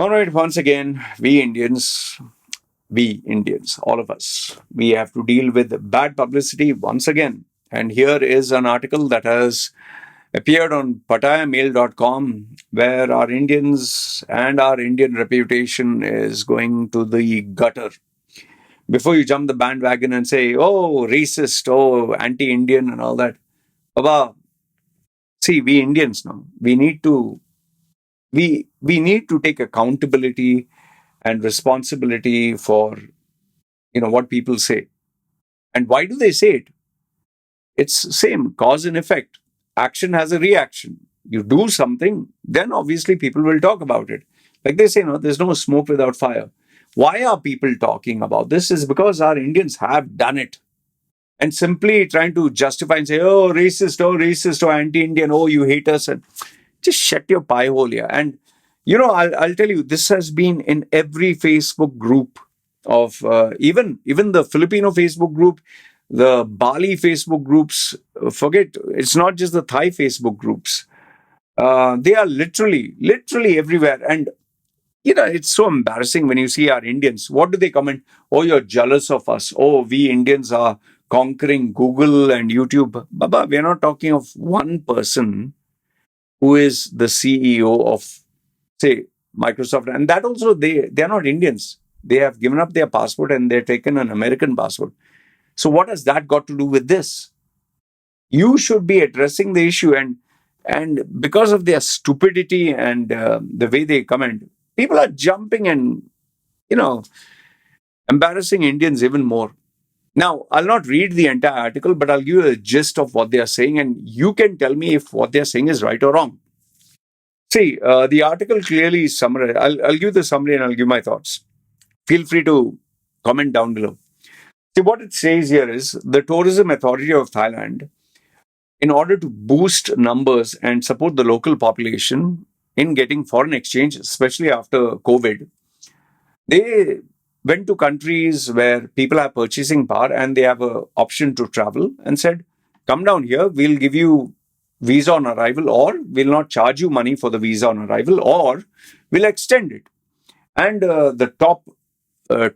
All right, once again, we Indians, all of us, we have to deal with bad publicity once again. And here is an article that has appeared on pattayamail.com where our Indians and our Indian reputation is going to the gutter. Before you jump the bandwagon and say, oh, racist, oh, anti Indian, and all that, Baba, see, we Indians now, we need to take accountability and responsibility for what people say. And why do they say it? It's same cause and effect. Action has a reaction. You do something, then obviously people will talk about it. Like they say, no, there's no smoke without fire. Why are people talking about this? Is because our Indians have done it. And simply trying to justify and say, oh, racist, oh, anti-Indian, oh, you hate us. And just shut your pie hole here. And, I'll tell you, this has been in every Facebook group of even the Filipino Facebook group, the Bali Facebook groups. Forget, it's not just the Thai Facebook groups. They are literally everywhere. And, it's so embarrassing when you see our Indians. What do they comment? Oh, you're jealous of us. Oh, we Indians are conquering Google and YouTube. Baba, we're not talking of one person who is the CEO of, say, Microsoft. And that also, they're not Indians. They have given up their passport and they've taken an American passport. So what has that got to do with this? You should be addressing the issue. And because of their stupidity and the way they comment, people are jumping and, embarrassing Indians even more. Now, I'll not read the entire article, but I'll give you a gist of what they are saying, and you can tell me if what they're saying is right or wrong. See, the article clearly summarizes. I'll give the summary and I'll give my thoughts. Feel free to comment down below. See, what it says here is the Tourism Authority of Thailand, in order to boost numbers and support the local population in getting foreign exchange, especially after COVID, they went to countries where people have purchasing power and they have an option to travel and said, come down here, we'll give you visa on arrival, or we'll not charge you money for the visa on arrival, or we'll extend it. And the top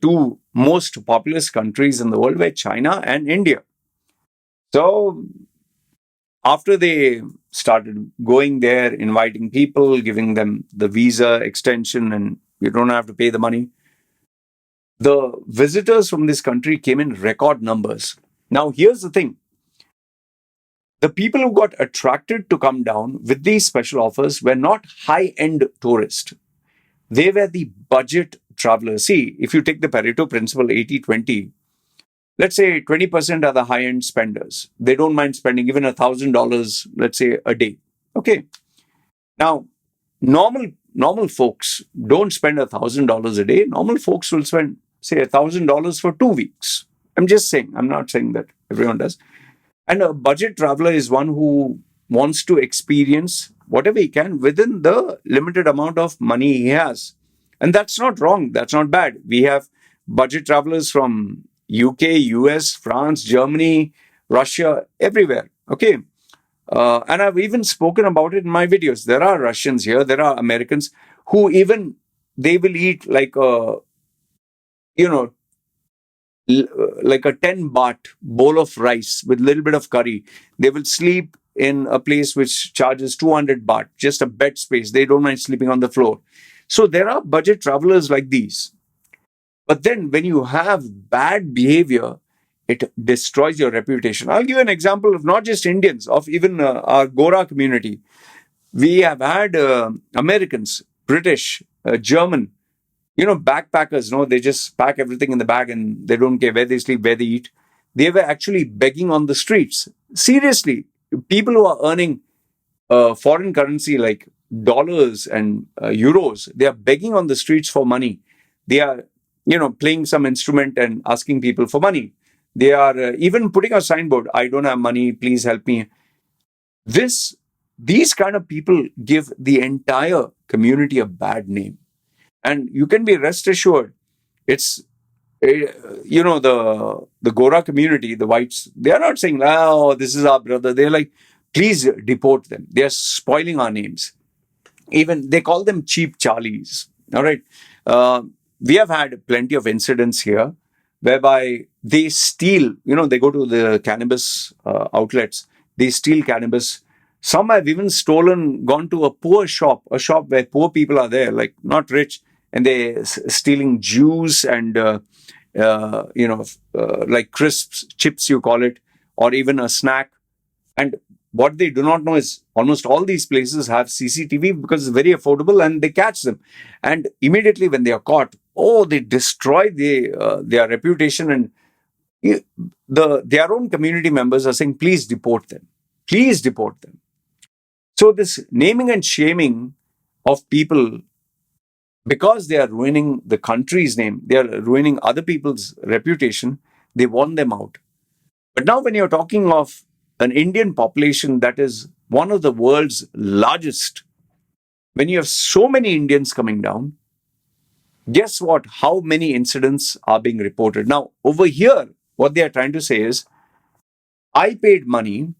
two most populous countries in the world were China and India. So after they started going there, inviting people, giving them the visa extension, and you don't have to pay the money, the visitors from this country came in record numbers. Now, here's the thing. The people who got attracted to come down with these special offers were not high-end tourists. They were the budget travelers. See, if you take the Pareto principle 80-20, let's say 20% are the high-end spenders. They don't mind spending even $1,000, let's say, a day. Okay. Now, normal folks don't spend $1,000 a day. Normal folks will spend, say, $1,000 for 2 weeks. I'm just saying. I'm not saying that everyone does. And a budget traveler is one who wants to experience whatever he can within the limited amount of money he has. And that's not wrong. That's not bad. We have budget travelers from UK, US, France, Germany, Russia, everywhere. Okay. And I've even spoken about it in my videos. There are Russians here. There are Americans who even, they will eat like a, like a 10 baht bowl of rice with a little bit of curry. They will sleep in a place which charges 200 baht, just a bed space. They don't mind sleeping on the floor. So there are budget travelers like these. But then when you have bad behavior, it destroys your reputation. I'll give an example of not just Indians, of even our Gora community. We have had Americans, British, German, backpackers, they just pack everything in the bag and they don't care where they sleep, where they eat. They were actually begging on the streets. Seriously, people who are earning foreign currency like dollars and euros, they are begging on the streets for money. They are, playing some instrument and asking people for money. They are even putting a signboard, I don't have money, please help me. These kind of people give the entire community a bad name. And you can be rest assured, it's, the Gora community, the whites, they are not saying, oh, this is our brother. They're like, please deport them. They are spoiling our names. Even they call them cheap Charlies. All right. Uh, we have had plenty of incidents here whereby they steal, they go to the cannabis outlets, they steal cannabis. Some have even stolen, gone to a shop where poor people are there, like not rich, and they stealing juice and, like crisps, chips, you call it, or even a snack. And what they do not know is almost all these places have CCTV because it's very affordable and they catch them. And immediately when they are caught, oh, they destroy their reputation. And their own community members are saying, please deport them. Please deport them. So this naming and shaming of people, because they are ruining the country's name, they are ruining other people's reputation, they want them out. But now, when you're talking of an Indian population that is one of the world's largest, when you have so many Indians coming down, guess what? How many incidents are being reported? Now, over here, what they are trying to say is, I paid money,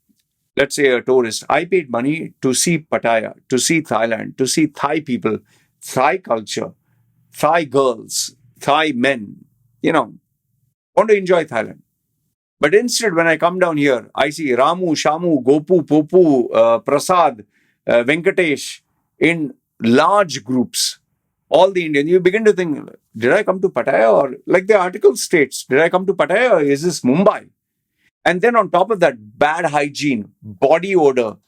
let's say a tourist, I paid money to see Pattaya, to see Thailand, to see Thai people, Thai culture, Thai girls, Thai men, want to enjoy Thailand. But instead, when I come down here, I see Ramu, Shamu, Gopu, Popu, Prasad, Venkatesh in large groups. All the Indians. You begin to think, did I come to Pattaya? Or like the article states, did I come to Pattaya or is this Mumbai? And then on top of that, bad hygiene, body odor,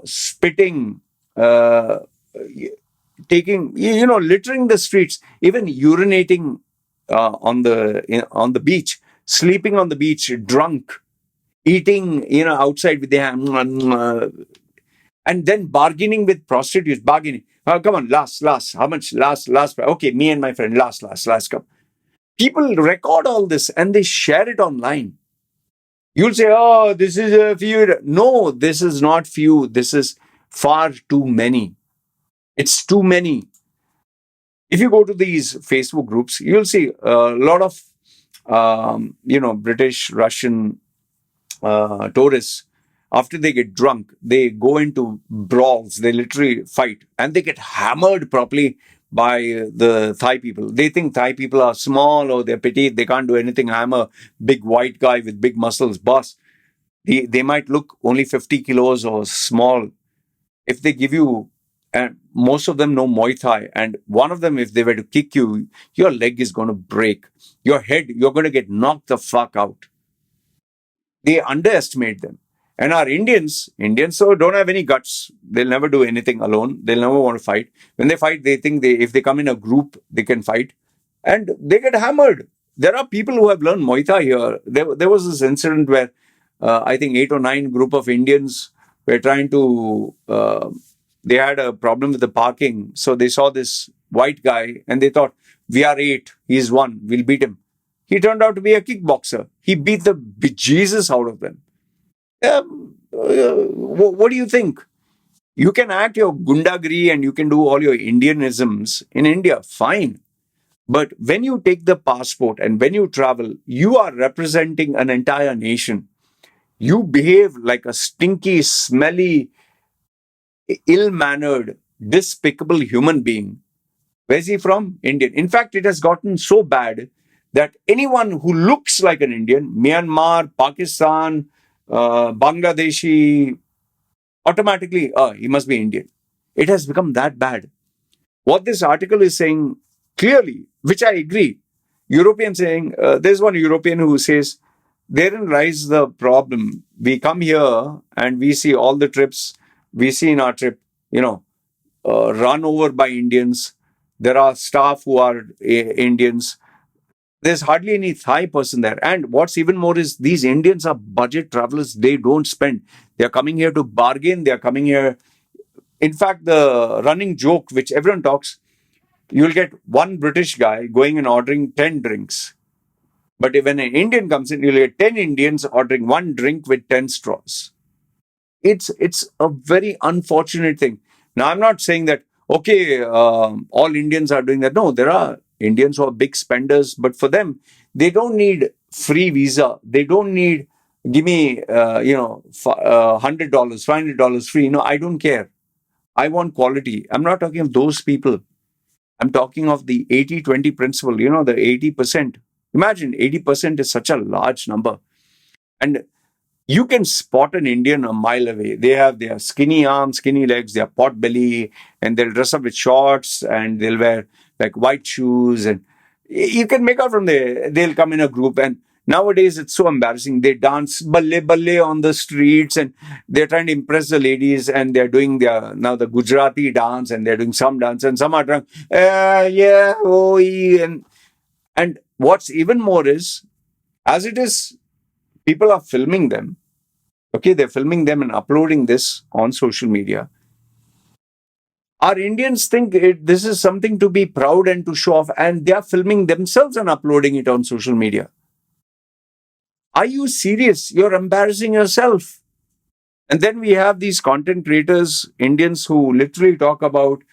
spitting, uh, taking, littering the streets, even urinating on the beach, sleeping on the beach, drunk, eating, outside with their and then bargaining with prostitutes, bargaining. Come on, last, how much? Last. Okay, me and my friend, last, come. People record all this and they share it online. You'll say, oh, this is a few. No, this is not few. This is far too many. It's too many. If you go to these Facebook groups, you'll see a lot of, British, Russian tourists. After they get drunk, they go into brawls. They literally fight and they get hammered properly by the Thai people. They think Thai people are small or they're petite. They can't do anything. I'm a big white guy with big muscles. Boss, they might look only 50 kilos or small. If they give you, and most of them know Muay Thai, and one of them, if they were to kick you, your leg is going to break. Your head, you're going to get knocked the fuck out. They underestimate them. And our Indians so don't have any guts. They'll never do anything alone. They'll never want to fight. When they fight, they think if they come in a group, they can fight. And they get hammered. There are people who have learned Muay Thai here. There was this incident where I think 8 or 9 group of Indians were trying to, they had a problem with the parking. So they saw this white guy and they thought, we are 8, he's 1, we'll beat him. He turned out to be a kickboxer. He beat the bejesus out of them. What do you think? You can act your gundagiri and you can do all your Indianisms in India, fine. But when you take the passport and when you travel, you are representing an entire nation. You behave like a stinky, smelly, ill-mannered, despicable human being. Where's he from? Indian. In fact, it has gotten so bad that anyone who looks like an Indian, Myanmar, Pakistan, Bangladeshi, automatically, he must be Indian. It has become that bad. What this article is saying clearly, which I agree, European saying, there's one European who says, therein lies the problem. We come here and we see all the trips, we see in our trip, run over by Indians. There are staff who are Indians. There's hardly any Thai person there. And what's even more is these Indians are budget travelers. They don't spend. They're coming here to bargain. They're coming here. In fact, the running joke, which everyone talks, you'll get one British guy going and ordering 10 drinks. But when an Indian comes in, you'll get 10 Indians ordering one drink with 10 straws. It's a very unfortunate thing. Now, I'm not saying that, okay, all Indians are doing that. No, there are Indians who are big spenders, but for them, they don't need free visa. They don't need, give me, $100, $500 free. No, I don't care. I want quality. I'm not talking of those people. I'm talking of the 80-20 principle, the 80%. Imagine 80% is such a large number. And you can spot an Indian a mile away. They have their skinny arms, skinny legs, their pot belly, and they'll dress up with shorts and they'll wear like white shoes. And you can make out from there. They'll come in a group. And nowadays it's so embarrassing. They dance balle balle on the streets and they're trying to impress the ladies and they're doing their now the Gujarati dance and they're doing some dance and some are drunk. Yeah, oh, and what's even more is, as it is, people are filming them. Okay, they're filming them and uploading this on social media. Our Indians think this is something to be proud and to show off, and they are filming themselves and uploading it on social media. Are you serious? You're embarrassing yourself. And then we have these content creators, Indians, who literally talk about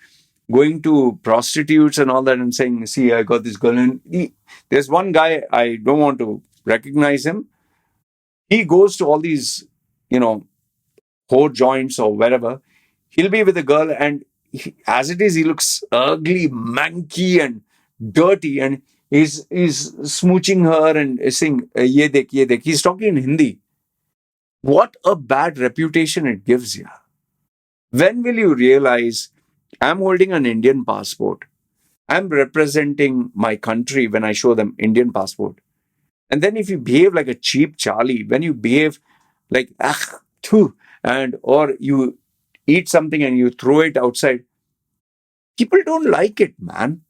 going to prostitutes and all that and saying, see, I got this girl. And there's one guy, I don't want to recognize him. He goes to all these, whore joints or wherever. He'll be with a girl, and as it is, he looks ugly, manky, and dirty, and he's smooching her and saying, ye dekh, ye dekh. He's talking in Hindi. What a bad reputation it gives you. When will you realize I'm holding an Indian passport? I'm representing my country when I show them Indian passport. And then if you behave like a cheap Charlie, when you behave like, too, and or you eat something and you throw it outside, people don't like it, man.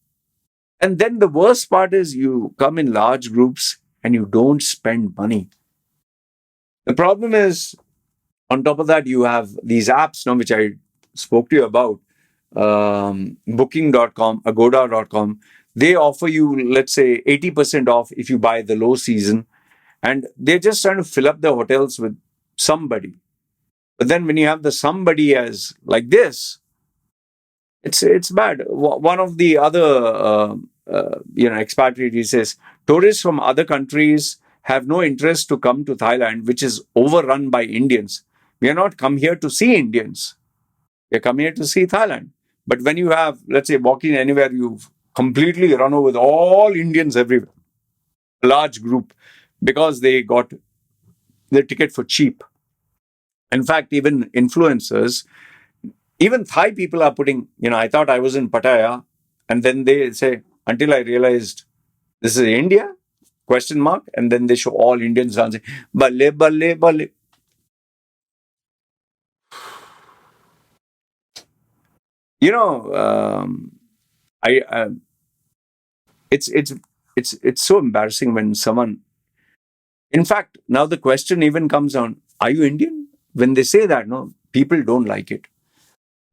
And then the worst part is you come in large groups and you don't spend money. The problem is, on top of that, you have these apps now, which I spoke to you about, booking.com, agoda.com. They offer you, let's say, 80% off if you buy the low season. And they're just trying to fill up the hotels with somebody. But then when you have the somebody as like this, it's bad. One of the other expatriates says tourists from other countries have no interest to come to Thailand, which is overrun by Indians. We are not come here to see Indians. We are come here to see Thailand. But when you have, let's say, walking anywhere, you've completely run over with all Indians everywhere, a large group, because they got the ticket for cheap. In fact, even influencers, even Thai people are putting, I thought I was in Pattaya, and then they say, until I realized this is India, question mark, and then they show all Indians dancing, balle, balle, balle. I it's so embarrassing when someone. In fact, now the question even comes on: are you Indian? When they say that, no, people don't like it.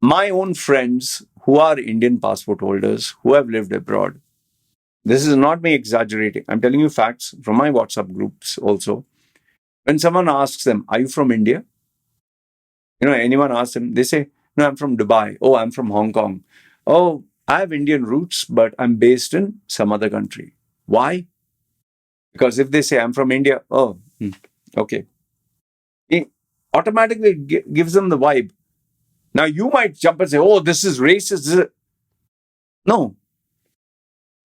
My own friends who are Indian passport holders who have lived abroad. This is not me exaggerating. I'm telling you facts from my WhatsApp groups also. When someone asks them, "Are you from India?" Anyone asks them, they say, "No, I'm from Dubai. Oh, I'm from Hong Kong. Oh, I have Indian roots, but I'm based in some other country." Why? Because if they say, "I'm from India," oh, okay. It automatically gives them the vibe. Now, you might jump and say, "Oh, this is racist." No.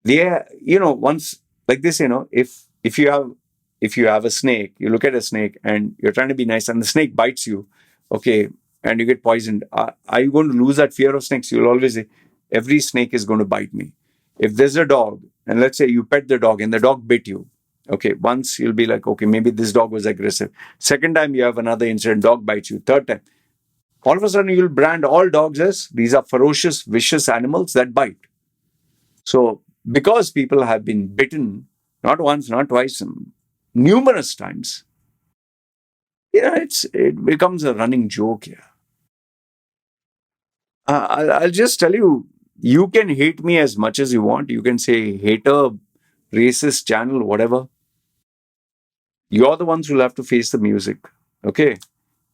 Once, like this, if you have a snake, you look at a snake and you're trying to be nice and the snake bites you, okay, and you get poisoned. Are you going to lose that fear of snakes? You'll always say, every snake is going to bite me. If there's a dog, and let's say you pet the dog and the dog bit you, okay, once you'll be like, okay, maybe this dog was aggressive. Second time you have another incident, dog bites you. Third time, all of a sudden you'll brand all dogs as these are ferocious, vicious animals that bite. So, because people have been bitten, not once, not twice, numerous times, it becomes a running joke here. I'll just tell you, you can hate me as much as you want. You can say hater, racist channel, whatever. You're the ones who'll have to face the music. Okay.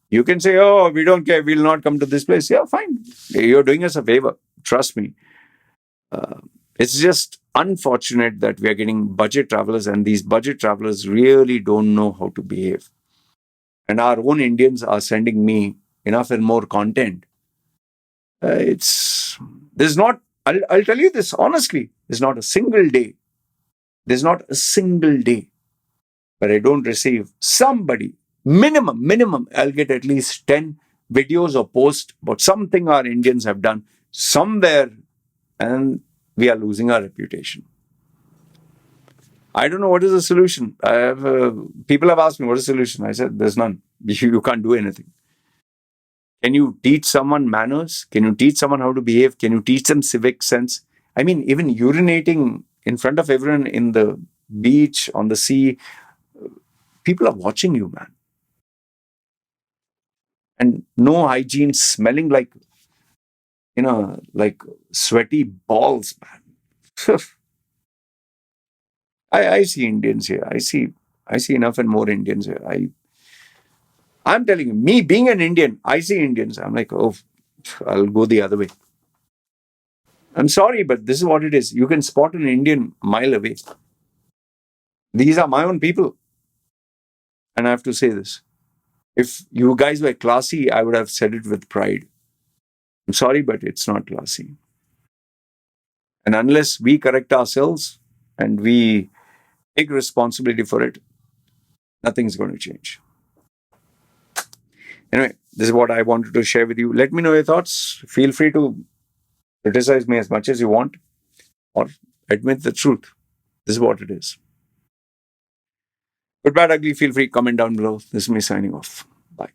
You can say, oh, we don't care. We'll not come to this place. Yeah, fine. You're doing us a favor. Trust me. It's just unfortunate that we are getting budget travelers, and these budget travelers really don't know how to behave. And our own Indians are sending me enough and more content. There's not I'll tell you this honestly. There's not a single day. There's not a single day where I don't receive somebody, minimum, I'll get at least 10 videos or posts about something our Indians have done somewhere, and we are losing our reputation. I don't know what is the solution. People have asked me, what is the solution? I said, there's none. You can't do anything. Can you teach someone manners? Can you teach someone how to behave? Can you teach them civic sense? I mean, even urinating in front of everyone in the beach, on the sea, people are watching you, man. And no hygiene, smelling like, like sweaty balls, man. I see Indians here. I see enough and more Indians here. I'm telling you, me being an Indian, I see Indians. I'm like, oh, I'll go the other way. I'm sorry, but this is what it is. You can spot an Indian mile away. These are my own people. And I have to say this. If you guys were classy, I would have said it with pride. I'm sorry, but it's not classy. And unless we correct ourselves and we take responsibility for it, nothing's going to change. Anyway, this is what I wanted to share with you. Let me know your thoughts. Feel free to criticize me as much as you want or admit the truth. This is what it is. Good, bad, ugly, feel free, comment down below. This is me signing off. Bye.